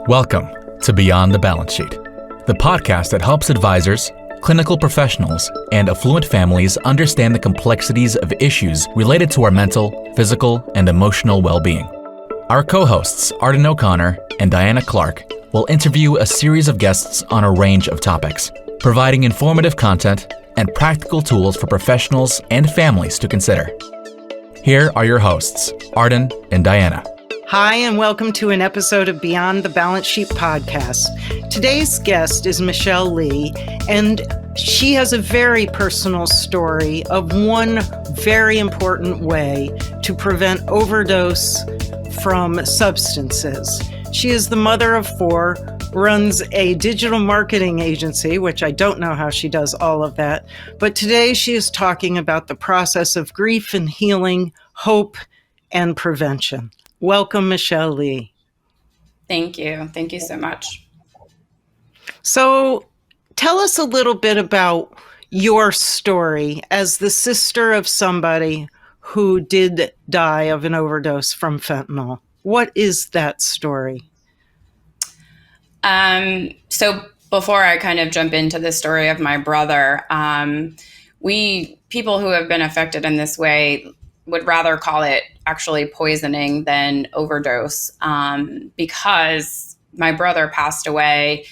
Welcome to Beyond the Balance Sheet, the podcast that helps advisors, clinical professionals, and affluent families understand the complexities of issues related to our mental, physical, and emotional well-being. Our co-hosts, Arden O'Connor and Diana Clark, will interview a series of guests on a range of topics, providing informative content and practical tools for professionals and families to consider. Here are your hosts, Arden and Diana. Hi, and welcome to an episode of Beyond the Balance Sheet podcast. Today's guest is Michele Lea, and she has a very personal story of one very important way to prevent overdose from substances. She is the mother of four, runs a digital marketing agency, which I don't know how she does all of that, but today she is talking about the process of grief and healing, hope, and prevention. Welcome, Michele Lea. Thank you. Thank you so much. So tell us a little bit about your story as the sister of somebody who did die of an overdose from fentanyl. What is that story? So before I kind of jump into the story of my brother, people who have been affected in this way would rather call it actually poisoning than overdose, because my brother passed away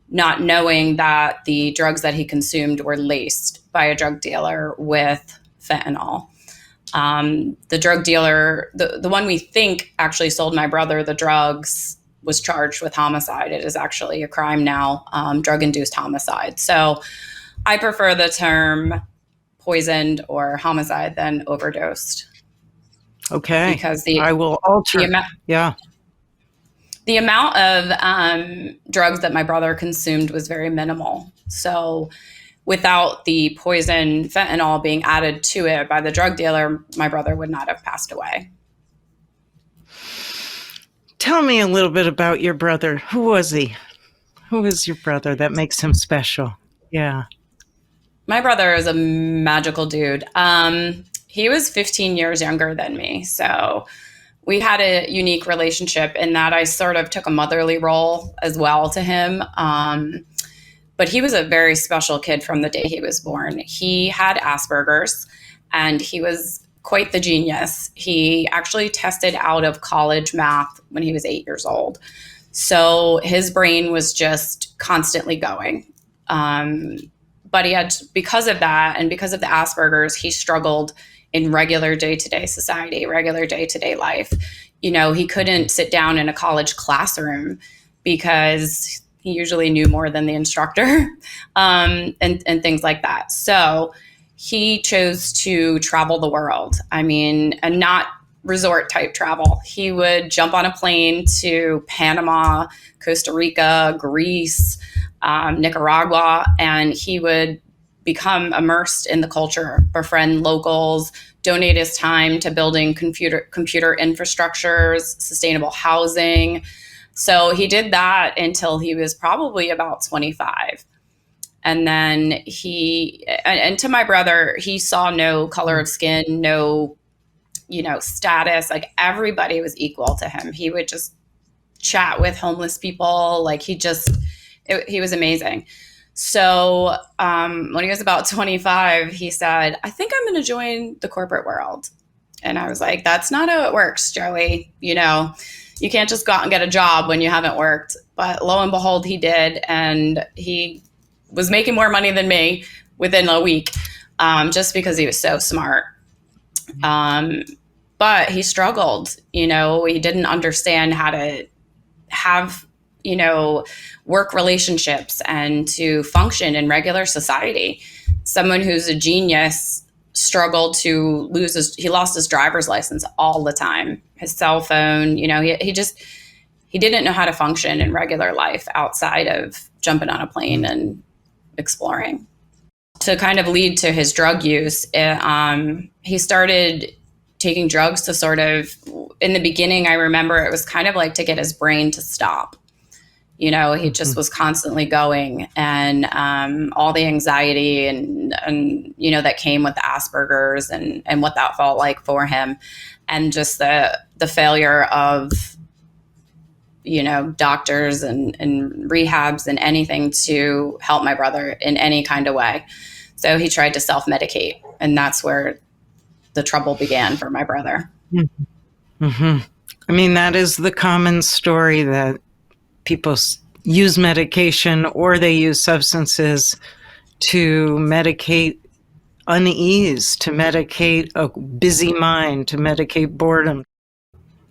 not knowing that the drugs that he consumed were laced by a drug dealer with fentanyl. The drug dealer, the one we think actually sold my brother the drugs, was charged with homicide. It is actually a crime now, drug-induced homicide. So I prefer the term poisoned or homicide than overdosed. Okay. Because I will alter. The amount of drugs that my brother consumed was very minimal. So without the poison fentanyl being added to it by the drug dealer, my brother would not have passed away. Tell me a little bit about your brother. Who was he? Who is your brother that makes him special? Yeah. My brother is a magical dude. He was 15 years younger than me. So we had a unique relationship in that I sort of took a motherly role as well to him. But he was a very special kid from the day he was born. He had Asperger's, and he was quite the genius. He actually tested out of college math when he was 8 years old. So his brain was just constantly going. But he had, because of that and because of the Asperger's, he struggled in regular day-to-day society, regular day-to-day life. You know, he couldn't sit down in a college classroom because he usually knew more than the instructor, and things like that. So he chose to travel the world. I mean, and not resort type travel. He would jump on a plane to Panama, Costa Rica, Greece, Nicaragua, and he would become immersed in the culture, befriend locals, donate his time to building computer infrastructures, sustainable housing. So he did that until he was probably about 25. And then and to my brother, he saw no color of skin, no, status. Like, everybody was equal to him. He would just chat with homeless people. Like, he was amazing. So when he was about 25, he said, I think I'm going to join the corporate world. And I was like, that's not how it works, Joey. You can't just go out and get a job when you haven't worked. But lo and behold, he did. And he was making more money than me within a week, just because he was so smart. But he struggled. He didn't understand how to have work relationships and to function in regular society. Someone who's a genius struggled to he lost his driver's license all the time, his cell phone, he didn't know how to function in regular life outside of jumping on a plane and exploring. To kind of lead to his drug use, he started taking drugs to sort of, in the beginning, I remember it was kind of like to get his brain to stop. He just was constantly going, and all the anxiety and that came with the Asperger's and what that felt like for him, and just the failure of doctors and rehabs and anything to help my brother in any kind of way. So he tried to self-medicate, and that's where the trouble began for my brother. Mm-hmm. I mean, that is the common story, that people use medication or they use substances to medicate unease, to medicate a busy mind, to medicate boredom.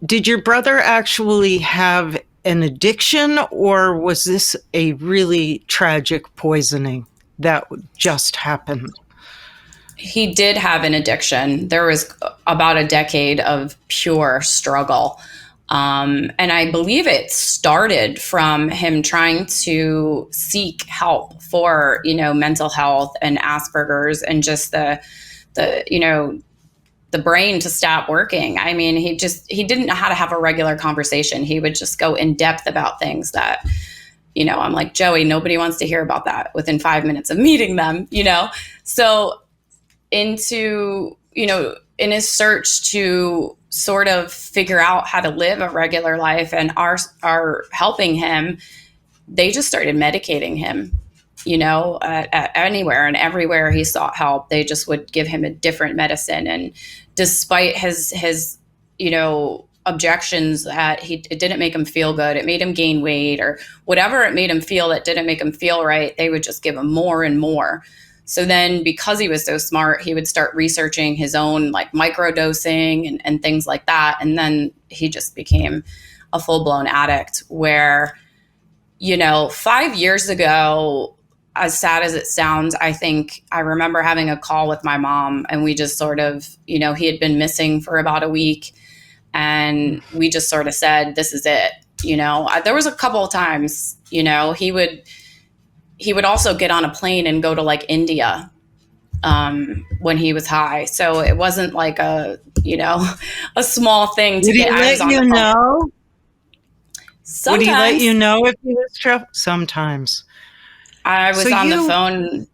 Did your brother actually have an addiction, or was this a really tragic poisoning that just happened? He did have an addiction. There was about a decade of pure struggle. And I believe it started from him trying to seek help for, mental health and Asperger's, and just the brain to stop working. I mean, he didn't know how to have a regular conversation. He would just go in depth about things that, I'm like, Joey, nobody wants to hear about that within 5 minutes of meeting them, So in his search to sort of figure out how to live a regular life and are helping him, they just started medicating him, at anywhere and everywhere he sought help. They just would give him a different medicine. And despite his objections that it didn't make him feel good, it made him gain weight or whatever it made him feel that didn't make him feel right, they would just give him more and more. So then, because he was so smart, he would start researching his own microdosing and things like that. And then he just became a full-blown addict where, 5 years ago, as sad as it sounds, I think I remember having a call with my mom, and we just sort of, he had been missing for about a week, and we just sort of said, this is it. There was a couple of times, he would also get on a plane and go to India when he was high. So it wasn't a small thing to get eyes on. Would he let you know? Sometimes. Would he let you know if he was trouble? Sometimes. I was on the phone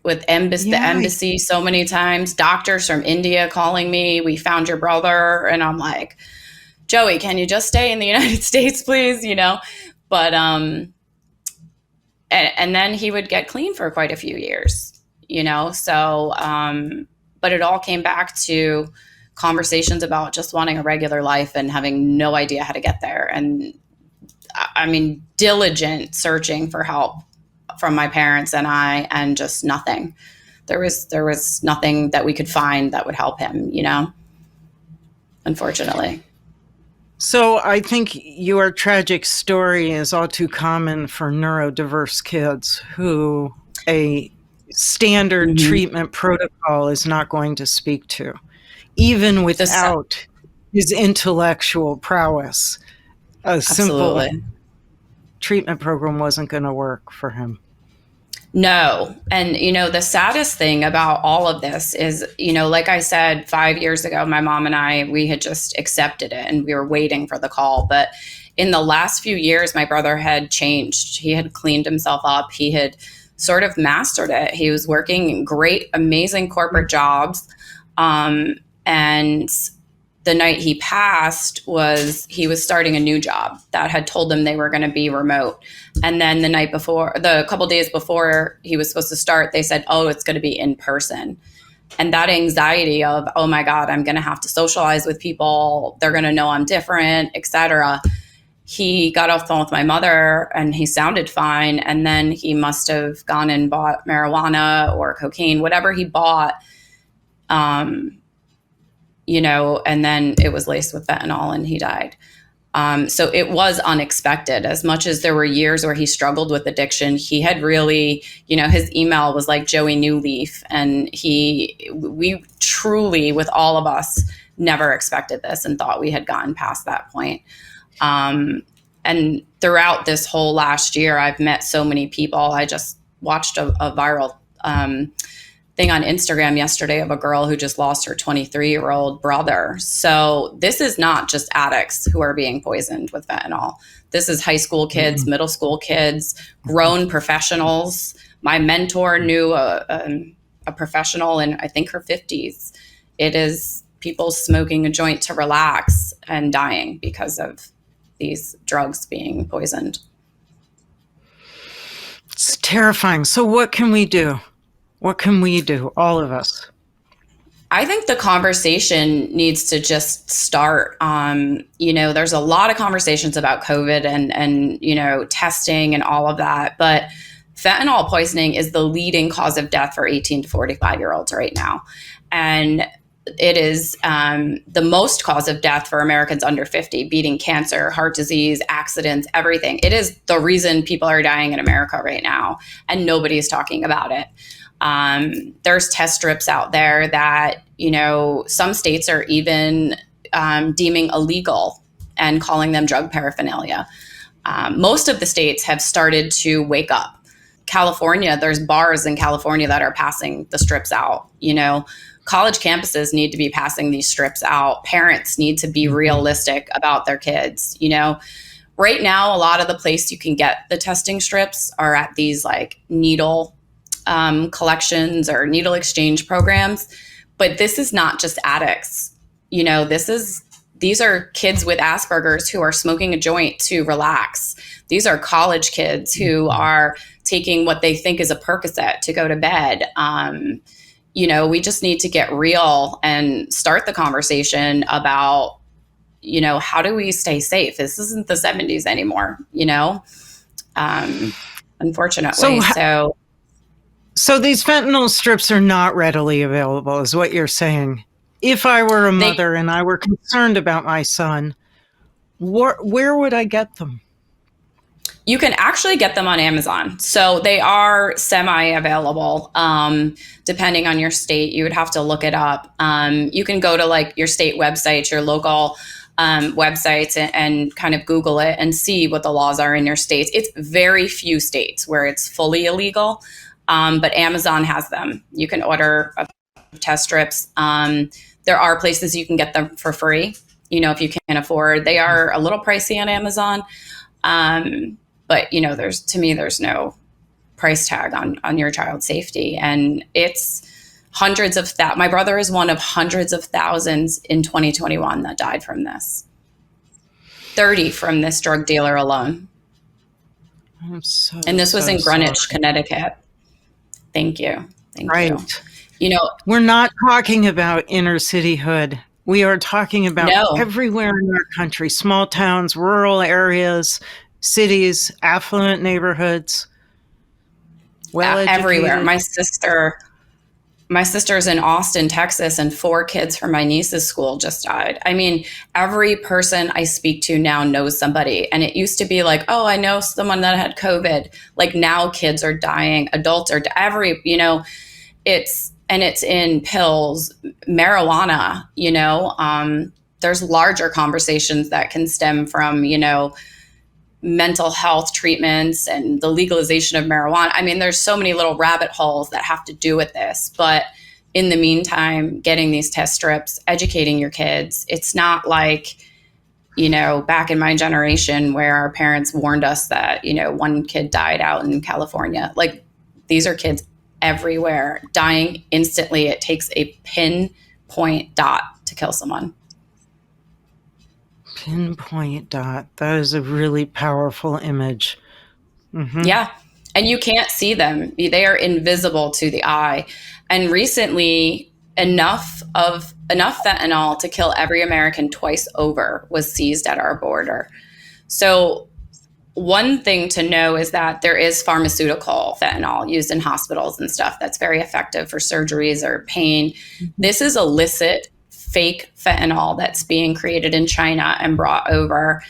with the embassy so many times. Doctors from India calling me, we found your brother. And I'm like, Joey, can you just stay in the United States, please? But, and then he would get clean for quite a few years, so, but it all came back to conversations about just wanting a regular life and having no idea how to get there. And I mean, diligent searching for help from my parents and I, and just nothing. There was nothing that we could find that would help him, unfortunately. So I think your tragic story is all too common for neuro-diverse kids who a standard treatment protocol is not going to speak to, even without his intellectual prowess. A simple treatment program wasn't going to work for him. No. And, the saddest thing about all of this is, like I said, 5 years ago, my mom and I, we had just accepted it and we were waiting for the call. But in the last few years, my brother had changed. He had cleaned himself up. He had sort of mastered it. He was working great, amazing corporate jobs. And the night he passed he was starting a new job that had told them they were going to be remote. And then the couple days before he was supposed to start, they said, oh, it's going to be in person. And that anxiety of, oh my God, I'm going to have to socialize with people. They're going to know I'm different, etc. He got off the phone with my mother and he sounded fine. And then he must have gone and bought marijuana or cocaine, whatever he bought. And then it was laced with fentanyl and he died. So it was unexpected. As much as there were years where he struggled with addiction, he had really, his email was like Joey Newleaf. And we truly, with all of us, never expected this and thought we had gotten past that point. And throughout this whole last year, I've met so many people. I just watched a viral thing on Instagram yesterday of a girl who just lost her 23-year-old brother. So this is not just addicts who are being poisoned with fentanyl. This is high school kids, middle school kids, grown professionals. My mentor knew a professional in, I think, her 50s. It is people smoking a joint to relax and dying because of these drugs being poisoned. It's terrifying. So what can we do? What can we do, all of us? I think the conversation needs to just start. There's a lot of conversations about COVID and testing and all of that, but fentanyl poisoning is the leading cause of death for 18 to 45-year-olds right now. And it is the most cause of death for Americans under 50, beating cancer, heart disease, accidents, everything. It is the reason people are dying in America right now, and nobody is talking about it. There's test strips out there that, some states are even deeming illegal and calling them drug paraphernalia. Most of the states have started to wake up. California, there's bars in California that are passing the strips out. College campuses need to be passing these strips out. Parents need to be realistic about their kids. Right now, a lot of the place you can get the testing strips are at these like needle collections or needle exchange programs. But this is not just addicts. These are kids with Asperger's who are smoking a joint to relax. These are college kids who are taking what they think is a Percocet to go to bed. We just need to get real and start the conversation about, how do we stay safe? This isn't the 70s anymore, unfortunately. So these fentanyl strips are not readily available, is what you're saying. If I were a mother and I were concerned about my son, where would I get them? You can actually get them on Amazon. So they are semi-available, depending on your state. You would have to look it up. You can go to like your state websites, your local websites, and kind of Google it and see what the laws are in your states. It's very few states where it's fully illegal. But Amazon has them. You can order test strips. There are places you can get them for free, if you can't afford. They are a little pricey on Amazon. But, there's no price tag on your child's safety. And it's hundreds of thousands. My brother is one of hundreds of thousands in 2021 that died from this. 30 from this drug dealer alone. And this was in Greenwich, Connecticut. Thank you. Thank you. We're not talking about inner cityhood. We are talking about everywhere in our country, small towns, rural areas, cities, affluent neighborhoods, everywhere. My sister's in Austin, Texas, and 4 kids from my niece's school just died. I mean, every person I speak to now knows somebody. And it used to be like, oh, I know someone that had COVID. Like now kids are dying, adults are it's in pills, marijuana, there's larger conversations that can stem from, mental health treatments and the legalization of marijuana. I mean, there's so many little rabbit holes that have to do with this. But in the meantime, getting these test strips, educating your kids. It's not like, back in my generation where our parents warned us that, one kid died out in California. Like these are kids everywhere dying instantly. It takes a pinpoint dot to kill someone. Pinpoint dot. That is a really powerful image. Mm-hmm. Yeah. And you can't see them. They are invisible to the eye. And recently, enough fentanyl to kill every American twice over was seized at our border. So one thing to know is that there is pharmaceutical fentanyl used in hospitals and stuff that's very effective for surgeries or pain. This is illicit fake fentanyl that's being created in China and brought over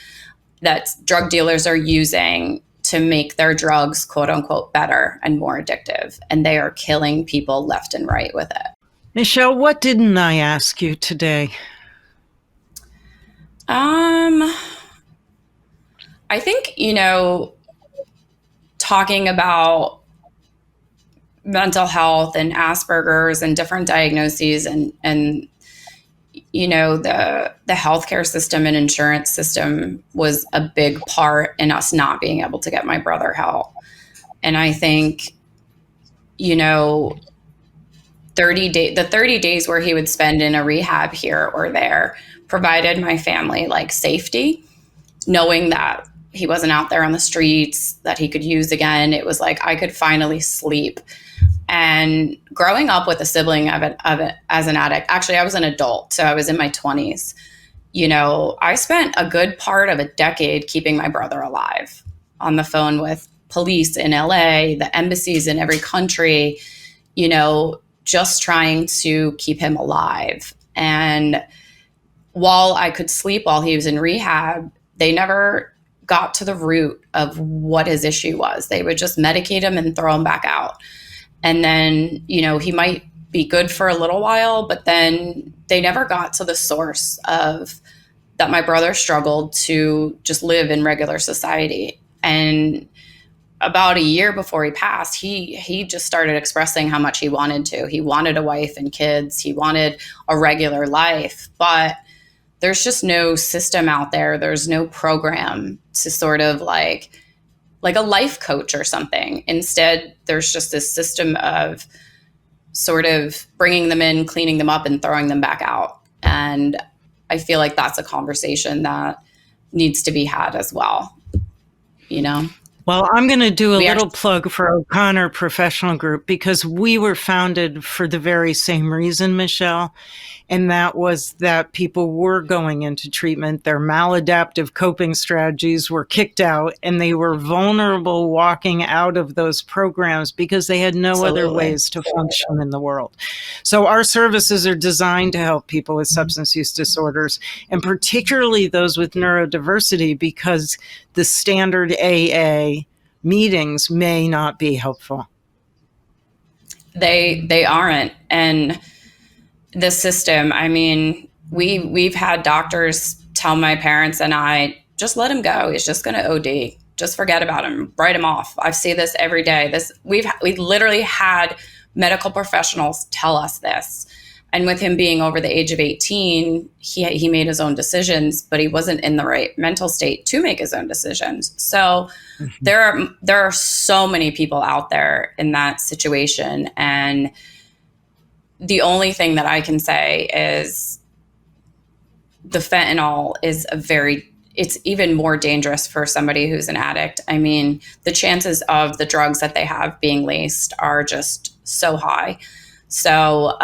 that drug dealers are using to make their drugs, quote unquote, better and more addictive. And they are killing people left and right with it. Michele, what didn't I ask you today? I think, talking about mental health and Asperger's and different diagnoses and the healthcare system and insurance system was a big part in us not being able to get my brother help. And I think, 30 days where he would spend in a rehab here or there provided my family like safety. knowing that he wasn't out there on the streets, that he could use again, it was like I could finally sleep. And growing up with a sibling as an addict, actually, I was an adult, so I was in my 20s. I spent a good part of a decade keeping my brother alive, on the phone with police in LA, the embassies in every country, just trying to keep him alive. And while I could sleep while he was in rehab, they never got to the root of what his issue was. They would just medicate him and throw him back out. And then, he might be good for a little while, but then they never got to the source of that my brother struggled to just live in regular society. And about a year before he passed, he just started expressing how much he wanted to. He wanted a wife and kids. He wanted a regular life, but there's just no system out there. There's no program to sort of like a life coach or something. Instead, there's just this system of sort of bringing them in, cleaning them up, and throwing them back out. And I feel like that's a conversation that needs to be had as well, Well, I'm going to do a little plug for O'Connor Professional Group, because we were founded for the very same reason, Michele. And that was that people were going into treatment. Their maladaptive coping strategies were kicked out, and they were vulnerable walking out of those programs because they had no other ways to function in the world. So our services are designed to help people with substance use disorders, and particularly those with neurodiversity, because the standard AA meetings may not be helpful. They aren't. And the system, we've had doctors tell my parents and I, just let him go. He's just going to OD. Just forget about him. Write him off. I see this every day. We've literally had medical professionals tell us this. And with him being over the age of 18, he made his own decisions, but he wasn't in the right mental state to make his own decisions. So there are so many people out there in that situation. And the only thing that I can say is the fentanyl is it's even more dangerous for somebody who's an addict. The chances of the drugs that they have being laced are just so high. So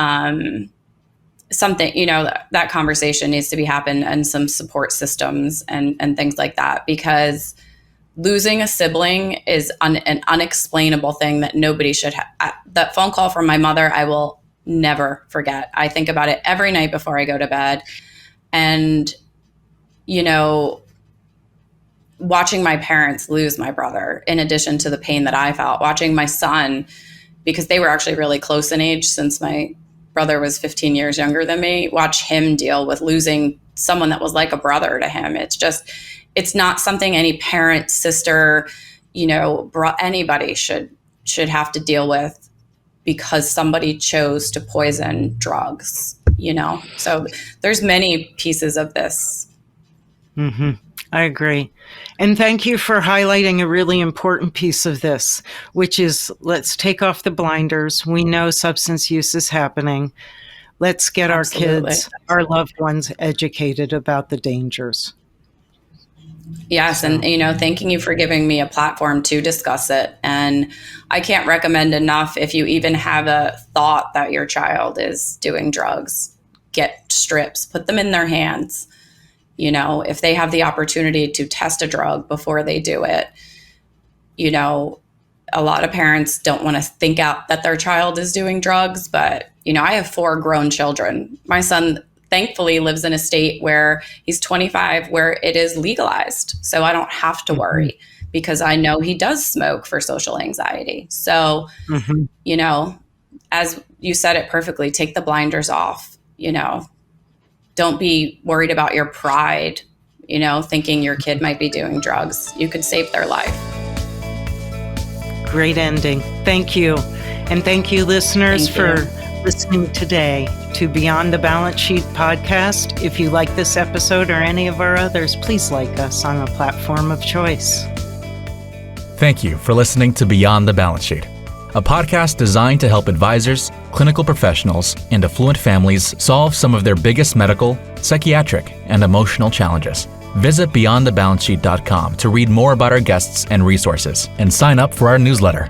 something, that conversation needs to be happen, and some support systems and things like that, because losing a sibling is an unexplainable thing that nobody should have. That phone call from my mother, I will never forget. I think about it every night before I go to bed. And, watching my parents lose my brother, in addition to the pain that I felt, watching my son, because they were actually really close in age since my brother was 15 years younger than me, watch him deal with losing someone that was like a brother to him. It's not something any parent, sister, anybody should have to deal with because somebody chose to poison drugs, So there's many pieces of this. Mm-hmm. I agree. And thank you for highlighting a really important piece of this, which is, let's take off the blinders. We know substance use is happening. Let's get Absolutely. Our kids, our loved ones educated about the dangers. Yes. And, thanking you for giving me a platform to discuss it. And I can't recommend enough, if you even have a thought that your child is doing drugs, get strips, put them in their hands. If they have the opportunity to test a drug before they do it, a lot of parents don't want to think out that their child is doing drugs. But, I have 4 grown children. My son, thankfully, lives in a state where he's 25, where it is legalized. So I don't have to worry, because I know he does smoke for social anxiety. So, as you said it perfectly, take the blinders off, Don't be worried about your pride, thinking your kid might be doing drugs. You could save their life. Great ending. Thank you. And thank you, listeners, for listening today to Beyond the Balance Sheet podcast. If you like this episode or any of our others, please like us on a platform of choice. Thank you for listening to Beyond the Balance Sheet, a podcast designed to help advisors, clinical professionals, and affluent families solve some of their biggest medical, psychiatric, and emotional challenges. Visit beyondthebalancesheet.com to read more about our guests and resources, and sign up for our newsletter.